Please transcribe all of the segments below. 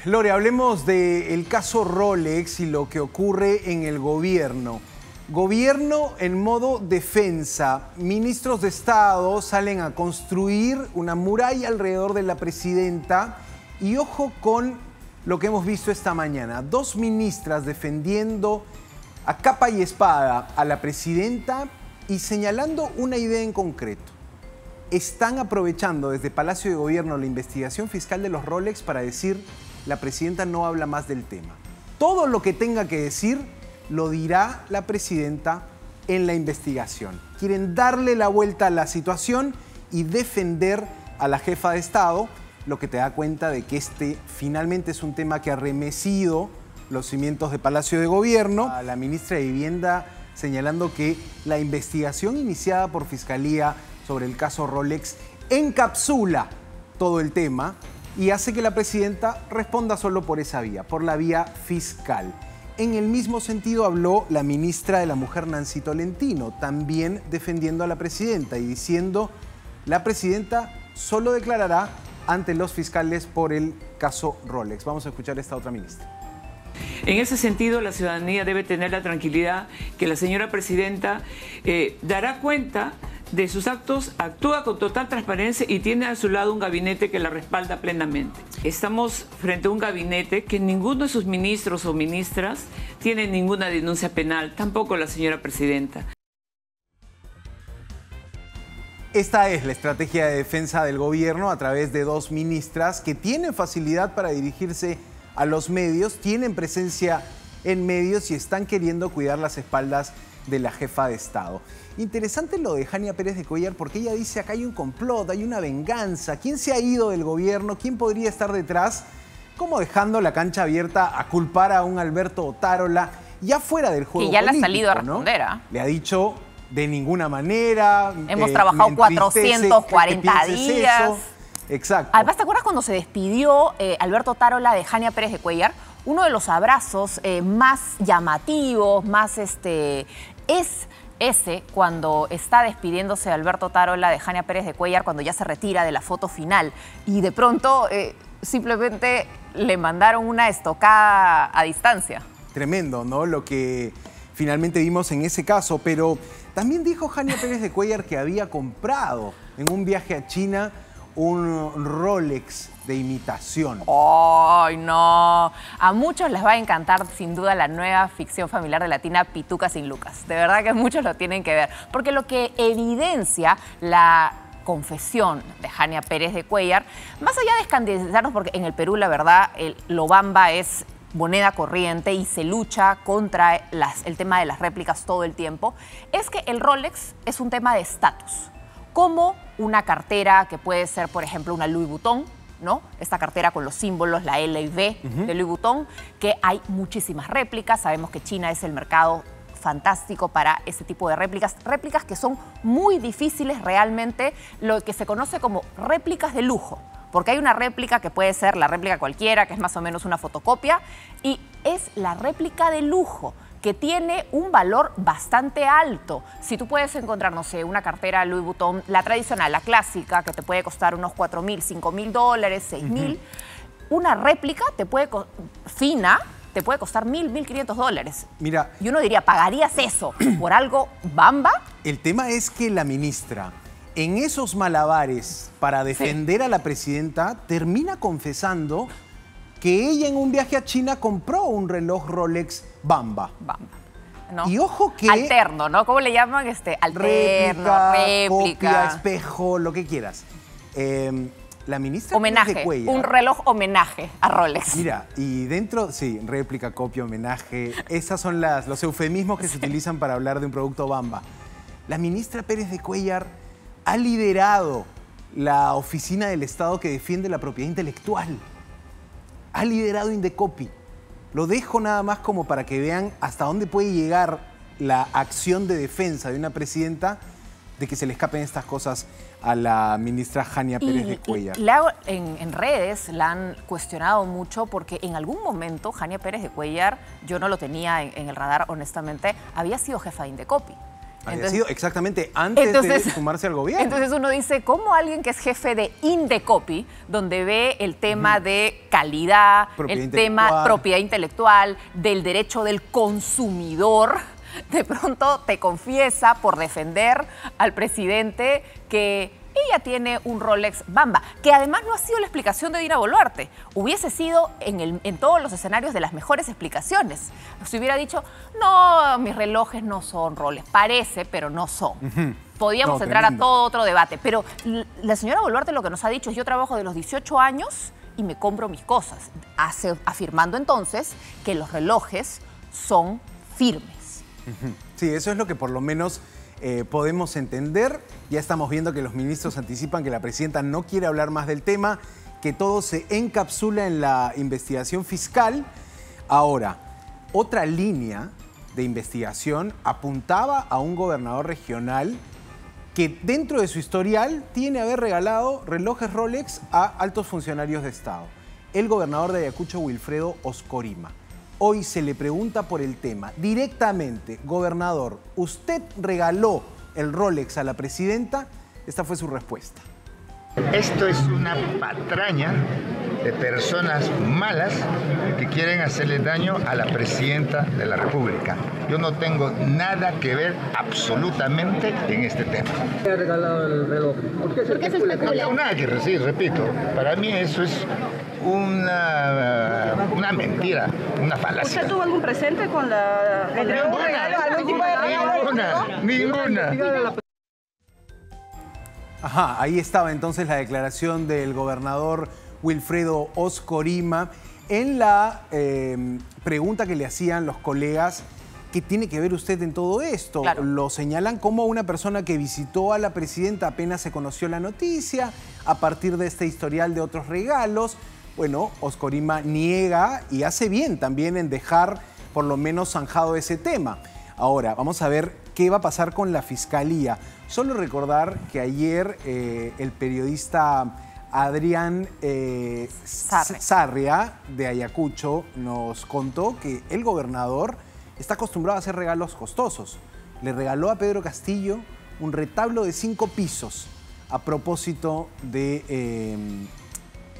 Lore, hablemos del caso Rolex y lo que ocurre en el gobierno. Gobierno en modo defensa. Ministros de Estado salen a construir una muralla alrededor de la presidenta. Y ojo con lo que hemos visto esta mañana. Dos ministras defendiendo a capa y espada a la presidenta y señalando una idea en concreto. Están aprovechando desde Palacio de Gobierno la investigación fiscal de los Rolex para decir: la presidenta no habla más del tema. Todo lo que tenga que decir lo dirá la presidenta en la investigación. Quieren darle la vuelta a la situación y defender a la jefa de Estado, lo que te da cuenta de que este finalmente es un tema que ha remecido los cimientos de Palacio de Gobierno. A la ministra de Vivienda señalando que la investigación iniciada por Fiscalía sobre el caso Rolex encapsula todo el tema y hace que la presidenta responda solo por esa vía, por la vía fiscal. En el mismo sentido habló la ministra de la Mujer, Nancy Tolentino, también defendiendo a la presidenta y diciendo: la presidenta solo declarará ante los fiscales por el caso Rolex. Vamos a escuchar a esta otra ministra. En ese sentido, la ciudadanía debe tener la tranquilidad que la señora presidenta dará cuenta de sus actos, actúa con total transparencia y tiene a su lado un gabinete que la respalda plenamente. Estamos frente a un gabinete que ninguno de sus ministros o ministras tiene ninguna denuncia penal, tampoco la señora presidenta. Esta es la estrategia de defensa del gobierno a través de dos ministras que tienen facilidad para dirigirse a los medios, tienen presencia en medios y están queriendo cuidar las espaldas de la jefa de Estado. Interesante lo de Jania Pérez de Cuéllar, porque ella dice: acá hay un complot, hay una venganza. ¿Quién se ha ido del gobierno? ¿Quién podría estar detrás? Como dejando la cancha abierta a culpar a un Alberto Otárola ya fuera del juego político, que ya le ha salido a responder, ¿no? Le ha dicho: de ninguna manera. Hemos trabajado 440 días. Eso. Exacto. Además, ¿te acuerdas cuando se despidió Alberto Otárola de Jania Pérez de Cuéllar? Uno de los abrazos más llamativos, más es ese cuando está despidiéndose Alberto Otárola de Jania Pérez de Cuéllar, cuando ya se retira de la foto final y de pronto simplemente le mandaron una estocada a distancia. Tremendo, ¿no? Lo que finalmente vimos en ese caso, pero también dijo Jania Pérez de Cuéllar que había comprado en un viaje a China un Rolex de imitación. ¡Ay, no! A muchos les va a encantar sin duda la nueva ficción familiar de Latina, Pituca sin Lucas. De verdad que muchos lo tienen que ver. Porque lo que evidencia la confesión de Jania Pérez de Cuéllar, más allá de escandalizarnos, porque en el Perú la verdad lo bamba es moneda corriente y se lucha contra el tema de las réplicas todo el tiempo, es que el Rolex es un tema de estatus. Como una cartera que puede ser, por ejemplo, una Louis Vuitton, ¿no? Esta cartera con los símbolos, la L y V de Louis Vuitton, que hay muchísimas réplicas. Sabemos que China es el mercado fantástico para ese tipo de réplicas. Réplicas que son muy difíciles realmente, lo que se conoce como réplicas de lujo. Porque hay una réplica que puede ser la réplica cualquiera, que es más o menos una fotocopia, y es la réplica de lujo, que tiene un valor bastante alto. Si tú puedes encontrar, no sé, una cartera Louis Vuitton, la tradicional, la clásica, que te puede costar unos $4,000, $5,000, $6,000, una réplica fina te puede costar $1,000, $1,500. Mira, y uno diría, ¿pagarías eso por algo bamba? El tema es que la ministra, en esos malabares para defender a la presidenta, termina confesando que ella en un viaje a China compró un reloj Rolex bamba. ¿No? Y ojo que... Alterno, ¿no? ¿Cómo le llaman? Alterno, réplica. Copia, espejo, lo que quieras. La ministra homenaje, de Cuéllar, un reloj homenaje a Rolex. Mira, y dentro, sí, réplica, copia, homenaje. Esas son los eufemismos que se utilizan para hablar de un producto bamba. La ministra Pérez de Cuéllar ha liderado la oficina del Estado que defiende la propiedad intelectual. Ha liderado Indecopi. Lo dejo nada más como para que vean hasta dónde puede llegar la acción de defensa de una presidenta de que se le escapen estas cosas a la ministra Jania Pérez de Cuéllar. En redes la han cuestionado mucho porque en algún momento Jania Pérez de Cuéllar, yo no lo tenía en el radar honestamente, había sido jefa de Indecopi. Había sido exactamente antes de sumarse al gobierno. Entonces uno dice, ¿cómo alguien que es jefe de Indecopi, donde ve el tema de calidad, el tema propiedad intelectual, del derecho del consumidor, de pronto te confiesa por defender al presidente que ella tiene un Rolex Bamba, que además no ha sido la explicación de Dina Boluarte. Hubiese sido en todos los escenarios de las mejores explicaciones. Si hubiera dicho, no, mis relojes no son Rolex. Parece, pero no son. Podíamos entrar a todo otro debate. Pero la señora Boluarte lo que nos ha dicho es, yo trabajo de los 18 años y me compro mis cosas. Afirmando entonces que los relojes son firmes. Sí, eso es lo que por lo menos podemos entender. Ya estamos viendo que los ministros anticipan que la presidenta no quiere hablar más del tema, que todo se encapsula en la investigación fiscal. Ahora, otra línea de investigación apuntaba a un gobernador regional que dentro de su historial tiene haber regalado relojes Rolex a altos funcionarios de Estado. El gobernador de Ayacucho, Wilfredo Oscorima. Hoy se le pregunta por el tema directamente. Gobernador, ¿usted regaló el Rolex a la presidenta? Esta fue su respuesta. Esto es una patraña de personas malas que quieren hacerle daño a la presidenta de la República. Yo no tengo nada que ver absolutamente en este tema. ¿Qué ha regalado el reloj? ¿Por qué se especula? No tengo nada que decir, repito. Para mí eso es una mentira, una falacia. ¿Usted tuvo algún presente con la... Ninguna. Ajá, ahí estaba entonces la declaración del gobernador Wilfredo Oscorima en la pregunta que le hacían los colegas. ¿Qué tiene que ver usted en todo esto? Claro. Lo señalan como una persona que visitó a la presidenta apenas se conoció la noticia, a partir de este historial de otros regalos. Bueno, Oscorima niega y hace bien también en dejar por lo menos zanjado ese tema. Ahora, vamos a ver qué va a pasar con la Fiscalía. Solo recordar que ayer el periodista Adrián Sarria de Ayacucho nos contó que el gobernador está acostumbrado a hacer regalos costosos. Le regaló a Pedro Castillo un retablo de 5 pisos a propósito de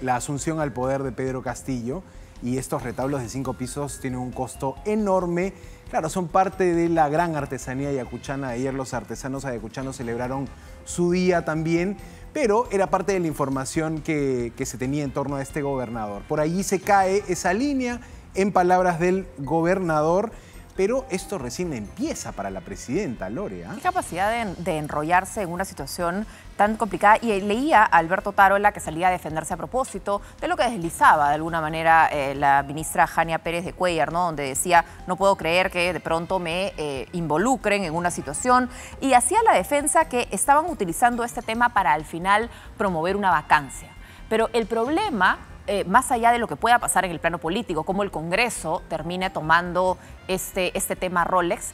la asunción al poder de Pedro Castillo. Y estos retablos de 5 pisos tienen un costo enorme. Claro, son parte de la gran artesanía ayacuchana. Ayer los artesanos ayacuchanos celebraron su día también, pero era parte de la información que se tenía en torno a este gobernador. Por allí se cae esa línea, en palabras del gobernador, pero esto recién empieza para la presidenta, Lore. Qué capacidad de enrollarse en una situación tan complicada. Y leía a Alberto Tarola, que salía a defenderse a propósito de lo que deslizaba de alguna manera la ministra Jania Pérez de Cuéllar, ¿no? Donde decía, no puedo creer que de pronto me involucren en una situación. Y hacía la defensa que estaban utilizando este tema para al final promover una vacancia. Pero el problema, más allá de lo que pueda pasar en el plano político, cómo el Congreso termine tomando este tema Rolex,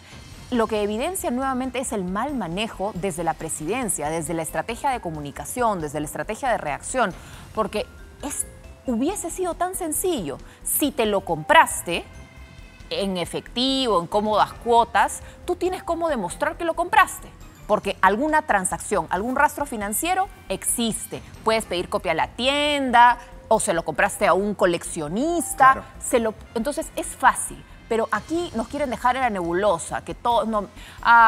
lo que evidencia nuevamente es el mal manejo desde la presidencia, desde la estrategia de comunicación, desde la estrategia de reacción, porque hubiese sido tan sencillo. Si te lo compraste en efectivo, en cómodas cuotas, tú tienes cómo demostrar que lo compraste. Porque alguna transacción, algún rastro financiero existe. Puedes pedir copia a la tienda o se lo compraste a un coleccionista. Claro. Entonces es fácil. Pero aquí nos quieren dejar en la nebulosa, que todos no,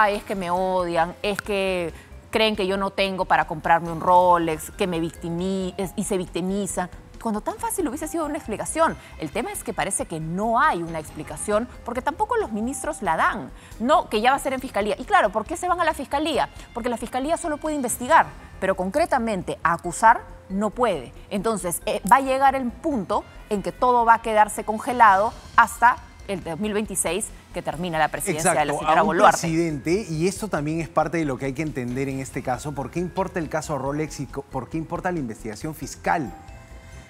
es que me odian, es que creen que yo no tengo para comprarme un Rolex, que me y se victimizan. Cuando tan fácil hubiese sido una explicación. El tema es que parece que no hay una explicación porque tampoco los ministros la dan. No, que ya va a ser en Fiscalía. Y claro, ¿por qué se van a la Fiscalía? Porque la Fiscalía solo puede investigar, pero concretamente a acusar no puede. Entonces va a llegar el punto en que todo va a quedarse congelado hasta el 2026, que termina la presidencia de la señora Boluarte. Presidente, y esto también es parte de lo que hay que entender en este caso, ¿por qué importa el caso Rolex y por qué importa la investigación fiscal?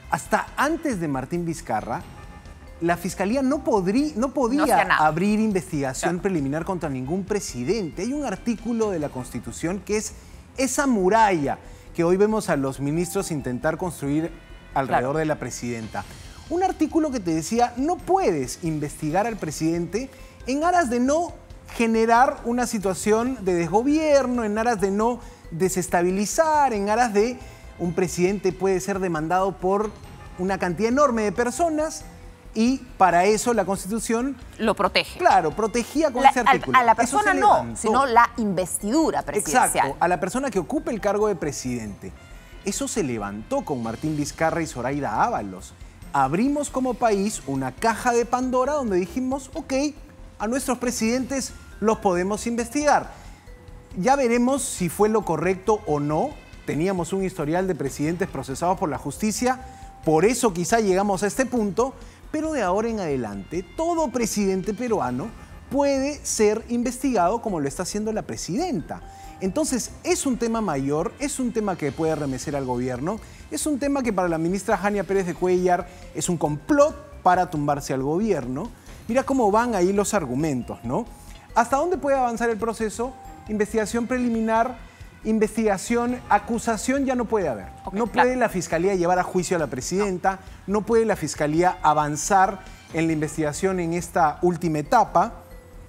Hasta antes de Martín Vizcarra, la Fiscalía no podía abrir investigación preliminar contra ningún presidente. Hay un artículo de la Constitución que es esa muralla que hoy vemos a los ministros intentar construir alrededor de la presidenta. Un artículo que te decía, no puedes investigar al presidente en aras de no generar una situación de desgobierno, en aras de no desestabilizar, en aras de un presidente puede ser demandado por una cantidad enorme de personas y para eso la Constitución lo protege. Claro, protegía con ese artículo. A la persona no, sino la investidura presidencial. Exacto, a la persona que ocupe el cargo de presidente. Eso se levantó con Martín Vizcarra y Zoraida Ábalos. Abrimos como país una caja de Pandora donde dijimos, ok, a nuestros presidentes los podemos investigar. Ya veremos si fue lo correcto o no. Teníamos un historial de presidentes procesados por la justicia, por eso quizá llegamos a este punto, pero de ahora en adelante todo presidente peruano puede ser investigado como lo está haciendo la presidenta. Entonces es un tema mayor, es un tema que puede remecer al gobierno, es un tema que para la ministra Jania Pérez de Cuéllar es un complot para tumbarse al gobierno. Mira cómo van ahí los argumentos, ¿no? ¿Hasta dónde puede avanzar el proceso? Investigación preliminar, investigación, acusación ya no puede haber. No puede la Fiscalía llevar a juicio a la presidenta, no puede la Fiscalía avanzar en la investigación en esta última etapa.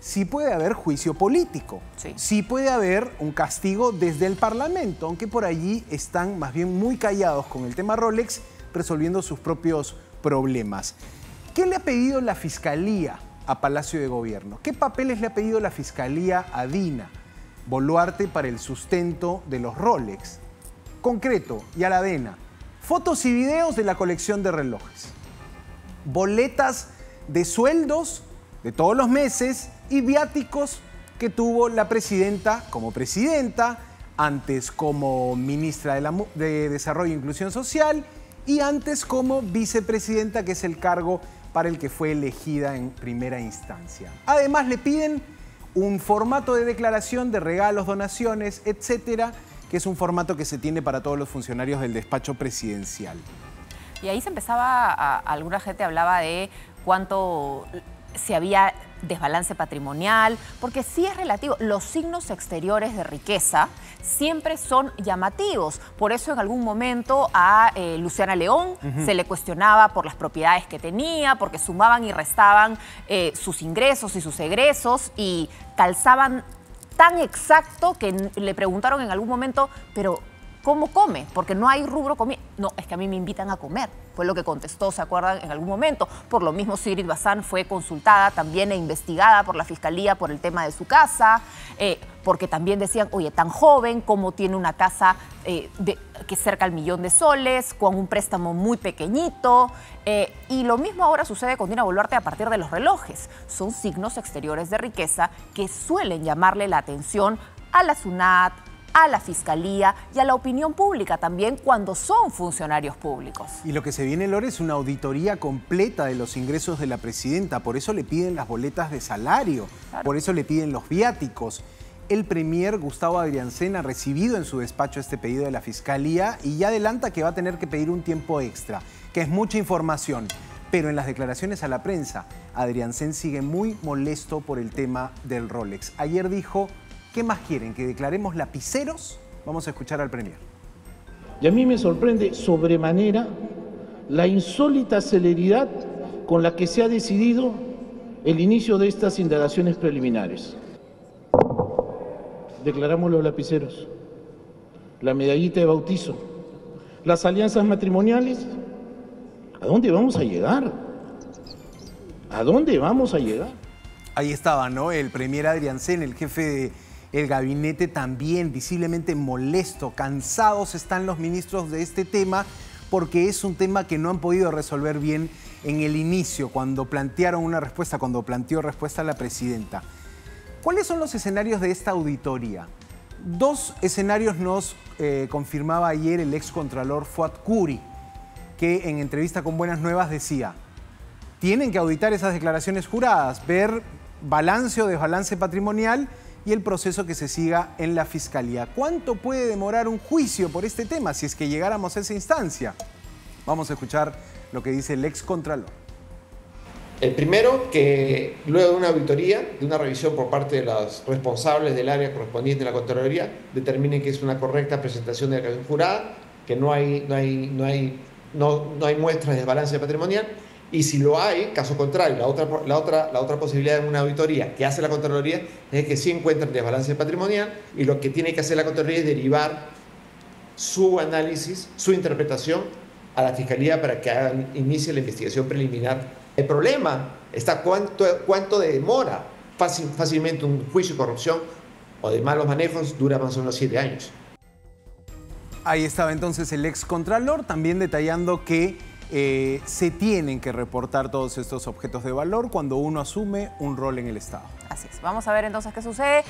Sí puede haber juicio político, sí puede haber un castigo desde el Parlamento, aunque por allí están más bien muy callados con el tema Rolex, resolviendo sus propios problemas. ¿Qué le ha pedido la Fiscalía a Palacio de Gobierno? ¿Qué papeles le ha pedido la Fiscalía a Dina Boluarte para el sustento de los Rolex? Concreto, y a la DENA, fotos y videos de la colección de relojes, boletas de sueldos de todos los meses y viáticos que tuvo la presidenta como presidenta, antes como ministra de Desarrollo e Inclusión Social y antes como vicepresidenta, que es el cargo para el que fue elegida en primera instancia. Además le piden un formato de declaración de regalos, donaciones, etcétera, que es un formato que se tiene para todos los funcionarios del despacho presidencial. Y ahí se empezaba, alguna gente hablaba de cuánto si había desbalance patrimonial, porque sí es relativo. Los signos exteriores de riqueza siempre son llamativos. Por eso en algún momento a Luciana León se le cuestionaba por las propiedades que tenía, porque sumaban y restaban sus ingresos y sus egresos y calzaban tan exacto que le preguntaron en algún momento, pero ¿cómo come? Porque no hay rubro comida. No, es que a mí me invitan a comer. Fue lo que contestó, ¿se acuerdan? En algún momento. Por lo mismo, Sigrid Bazán fue consultada también e investigada por la Fiscalía por el tema de su casa, porque también decían, oye, tan joven, ¿cómo tiene una casa que cerca al $1.000.000, con un préstamo muy pequeñito? Y lo mismo ahora sucede con Dina Boluarte a partir de los relojes. Son signos exteriores de riqueza que suelen llamarle la atención a la SUNAT, a la Fiscalía y a la opinión pública también cuando son funcionarios públicos. Y lo que se viene, Lore, es una auditoría completa de los ingresos de la presidenta. Por eso le piden las boletas de salario, por eso le piden los viáticos. El premier Gustavo Adriancén ha recibido en su despacho este pedido de la Fiscalía y ya adelanta que va a tener que pedir un tiempo extra, que es mucha información. Pero en las declaraciones a la prensa, Adriancén sigue muy molesto por el tema del Rolex. Ayer dijo: ¿qué más quieren? ¿Que declaremos lapiceros? Vamos a escuchar al premier. Y a mí me sorprende sobremanera la insólita celeridad con la que se ha decidido el inicio de estas indagaciones preliminares. Declaramos los lapiceros, la medallita de bautizo, las alianzas matrimoniales. ¿A dónde vamos a llegar? ¿A dónde vamos a llegar? Ahí estaba, ¿no? El premier Adriancén, el jefe del gabinete, también visiblemente molesto. Cansados están los ministros de este tema porque es un tema que no han podido resolver bien en el inicio, cuando plantearon una respuesta, cuando planteó respuesta a la presidenta. ¿Cuáles son los escenarios de esta auditoría? Dos escenarios nos confirmaba ayer el excontralor Fuad Curi, que en entrevista con Buenas Nuevas decía: tienen que auditar esas declaraciones juradas, ver balance o desbalance patrimonial y el proceso que se siga en la Fiscalía. ¿Cuánto puede demorar un juicio por este tema si es que llegáramos a esa instancia? Vamos a escuchar lo que dice el excontralor. El primero, que luego de una auditoría, de una revisión por parte de los responsables del área correspondiente de la Contraloría, determinen que es una correcta presentación de declaración jurada, que no hay muestras de desbalance patrimonial Y si lo hay, caso contrario, la otra posibilidad de una auditoría que hace la Contraloría es que sí encuentren desbalance patrimonial y lo que tiene que hacer la Contraloría es derivar su análisis, su interpretación a la Fiscalía para que inicie la investigación preliminar. El problema está cuánto demora. Fácilmente un juicio de corrupción o de malos manejos dura más o menos 7 años. Ahí estaba entonces el excontralor también detallando que se tienen que reportar todos estos objetos de valor cuando uno asume un rol en el Estado. Así es. Vamos a ver entonces qué sucede.